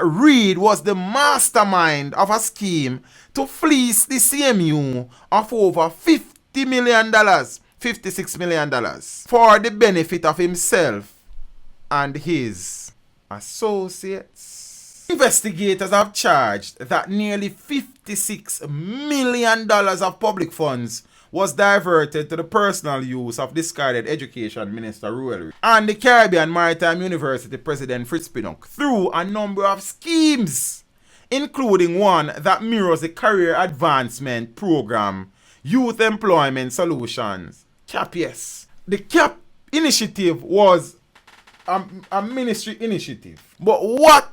Reid was the mastermind of a scheme to fleece the CMU of over $50 million, $56 million, for the benefit of himself and his associates. Investigators have charged that nearly $56 million of public funds was diverted to the personal use of discarded Education Minister RUEL REID and the Caribbean Maritime University President Fritz Pinnock through a number of schemes, including one that mirrors the Career Advancement Program, Youth Employment Solutions, CAP. Yes. The CAP initiative was a ministry initiative, but what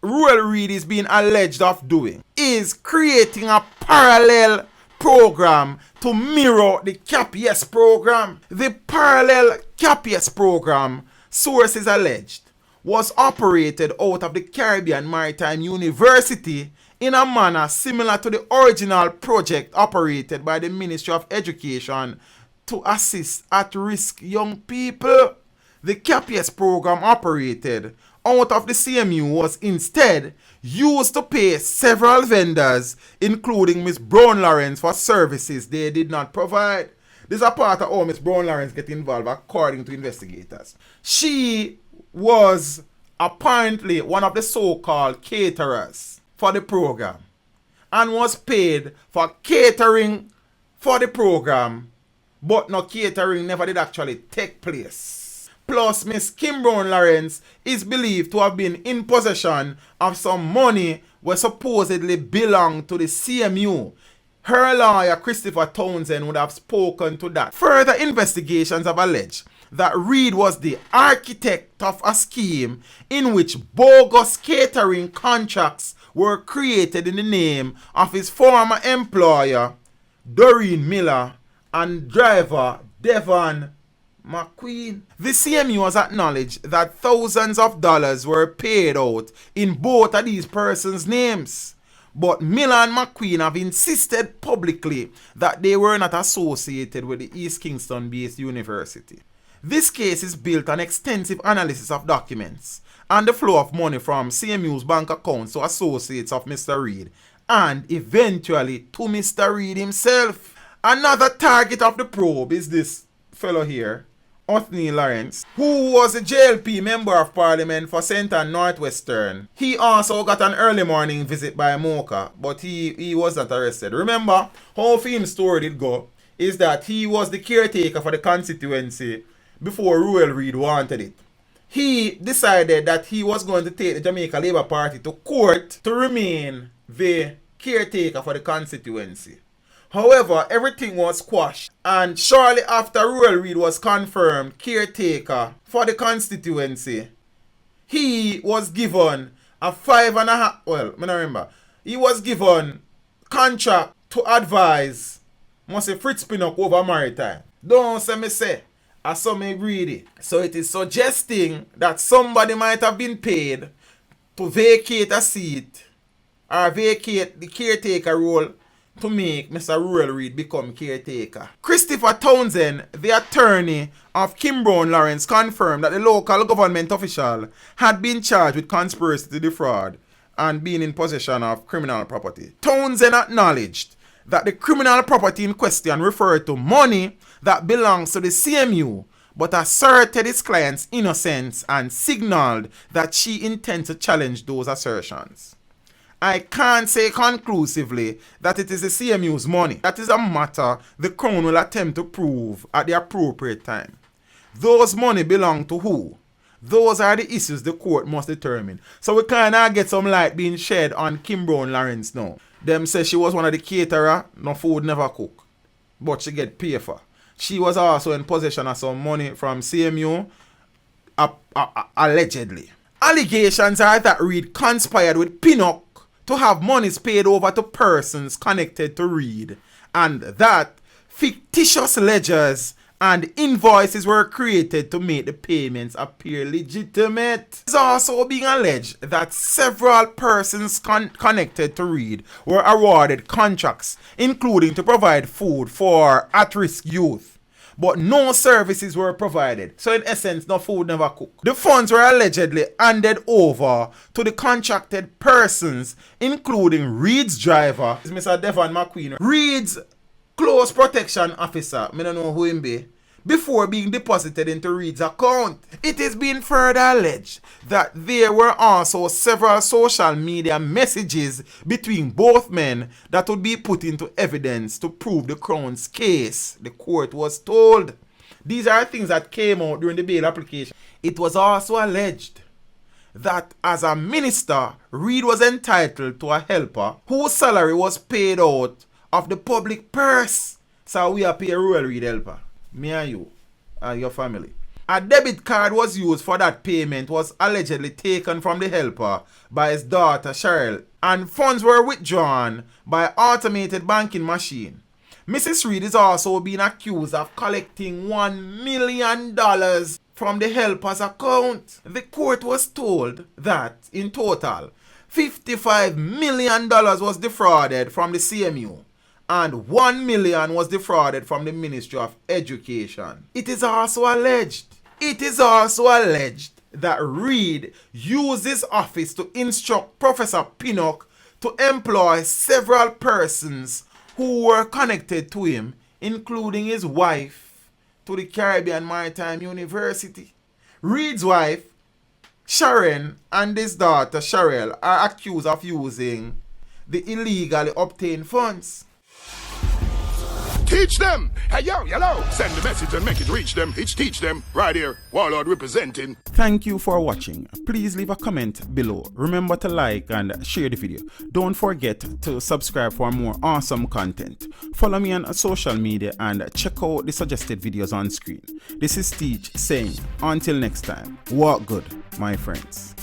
RUEL REID is being alleged of doing is creating a parallel program to mirror the CAP Yes program. The parallel CAP Yes program, sources alleged, was operated out of the Caribbean Maritime University in a manner similar to the original project operated by the Ministry of Education to assist at-risk young people. The CAP Yes program operated out of the CMU was instead used to pay several vendors, including Miss Brown Lawrence, for services they did not provide. This is a part of how Miss Brown Lawrence get involved, according to investigators. She was apparently one of the so-called caterers for the program and was paid for catering for the program, but no catering never did actually take place. Plus, Miss Kim Brown Lawrence is believed to have been in possession of some money which supposedly belonged to the CMU. Her lawyer, Christopher Townsend, would have spoken to that. Further investigations have alleged that Reid was the architect of a scheme in which bogus catering contracts were created in the name of his former employer, Doreen Miller, and driver Devon McQueen. The CMU has acknowledged that thousands of dollars were paid out in both of these persons' names, but Miller and McQueen have insisted publicly that they were not associated with the East Kingston-based university. This case is built on extensive analysis of documents and the flow of money from CMU's bank accounts to associates of Mr. Reid and eventually to Mr. Reid himself. Another target of the probe is this fellow here, Othniel Lawrence, who was a JLP Member of Parliament for St. Ann Northwestern. He also got an early morning visit by Mocha, but he was not arrested. Remember, how Finn's story did go is that he was the caretaker for the constituency before RUEL REID wanted it. He decided that he was going to take the Jamaica Labour Party to court to remain the caretaker for the constituency. However, everything was squashed, and shortly after RUEL REID was confirmed caretaker for the constituency, he was given a he was given contract to advise Fritz Pinnock over maritime. Don't say me say, I saw me read it. So it is suggesting that somebody might have been paid to vacate a seat or vacate the caretaker role to make Mr. RUEL REID become caretaker. Christopher Townsend, the attorney of Kim Brown Lawrence, confirmed that the local government official had been charged with conspiracy to defraud and being in possession of criminal property. Townsend acknowledged that the criminal property in question referred to money that belongs to the CMU, but asserted his client's innocence and signaled that she intends to challenge those assertions. I can't say conclusively that it is the CMU's money. That is a matter the Crown will attempt to prove at the appropriate time. Those money belong to who? Those are the issues the court must determine. So we kind of get some light being shed on Kim Brown Lawrence now. Them say she was one of the caterer, no food never cook, but she get paid for. She was also in possession of some money from CMU, allegedly. Allegations are that Reid conspired with Pinnock to have monies paid over to persons connected to Reid, and that fictitious ledgers and invoices were created to make the payments appear legitimate. It is also being alleged that several persons connected to Reid were awarded contracts, including to provide food for at-risk youth. but no services were provided. So in essence, no food never cooked. The funds were allegedly handed over to the contracted persons, including Reid's driver, Mr. Devon McQueen, Reid's close protection officer, I don't know who him be, before being deposited into Reid's account. It is being further alleged that there were also several social media messages between both men that would be put into evidence to prove the Crown's case, the court was told. These are things that came out during the bail application. It was also alleged that as a minister, Reid was entitled to a helper whose salary was paid out of the public purse. So we are pay a RUEL REID helper. Me and you and your family. A debit card was used for that payment, was allegedly taken from the helper by his daughter Cheryl, and funds were withdrawn by automated banking machine. Mrs. Reid is also being accused of collecting $1 million from the helper's account. The court was told that in total $55 million was defrauded from the CMU, and $1 million was defrauded from the Ministry of Education. It is also alleged that Reid used his office to instruct Professor Pinnock to employ several persons who were connected to him, including his wife, to the Caribbean Maritime University. Reid's wife, Sharon, and his daughter Cheryl are accused of using the illegally obtained funds. Teach them! Hey, yo, hello! Send the message and make it reach them. It's teach them. Right here, Warlord representing. Thank you for watching. Please leave a comment below. Remember to like and share the video. Don't forget to subscribe for more awesome content. Follow me on social media and check out the suggested videos on screen. This is Teach saying, until next time, walk good, my friends.